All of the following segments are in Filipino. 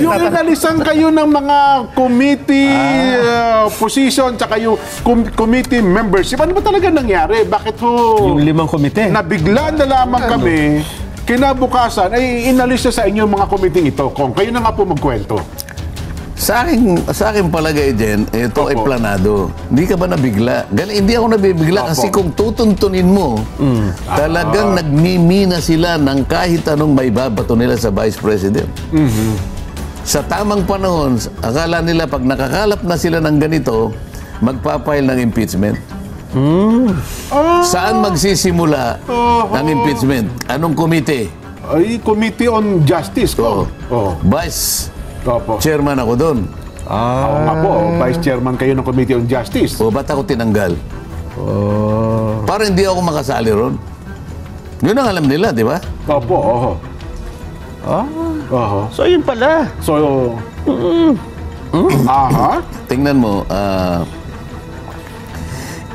Yung inalisan kayo ng mga committee position tsaka yung committee membership, ano ba talaga nangyari? Bakit ho Yung 5 komite. nabigla na lamang kami, kinabukasan, ay inalis na sa inyo mga committee ito? Kung kayo na nga po magkwento. Sa akin palagay din, ito ay Opo. planado. Hindi ka ba nabigla? Hindi ako nabibigla kasi kung tutuntunin mo, talagang nagmimina sila ng kahit anong may babato nila sa Vice President. Sa tamang panahon, akala nila pag nakakalap na sila ng ganito, magpapile ng impeachment. Saan magsisimula ng impeachment? Anong komite? Ay, Committee on Justice ko. Vice Opo. Chairman ako doon. Oo nga po, Vice Chairman kayo ng Committee on Justice. O ba't ako tinanggal? Para hindi ako makasali ron. Yun ang alam nila, di ba? Opo, oho. Oho. So, yun pala. So, aha. Tingnan mo,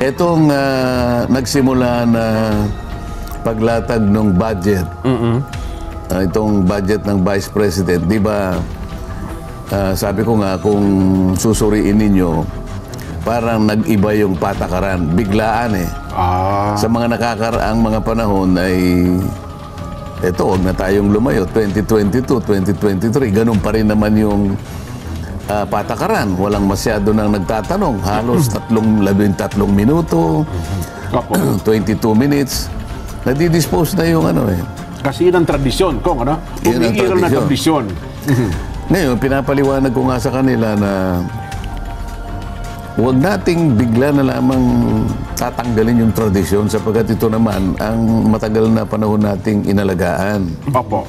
etong nagsimula na paglatag ng budget, itong budget ng Vice President, di ba, sabi ko nga, kung susuriin ninyo, parang nag-iba yung patakaran, biglaan eh. Sa mga nakakaraang mga panahon ay, eto, huwag na tayong lumayo, 2022, 2023, ganun pa rin naman yung patakaran. Walang masyado nang nagtatanong. Halos 13 minuto, 22 minutes. Nadidispose na yung ano eh. Kasi yun ang tradisyon, Kong, ano? Yun ang Umiiral na tradisyon. Ngayon, pinapaliwanag ko nga sa kanila na huwag nating bigla na lamang tatanggalin yung tradisyon sapagkat ito naman ang matagal na panahon nating inalagaan. Opo.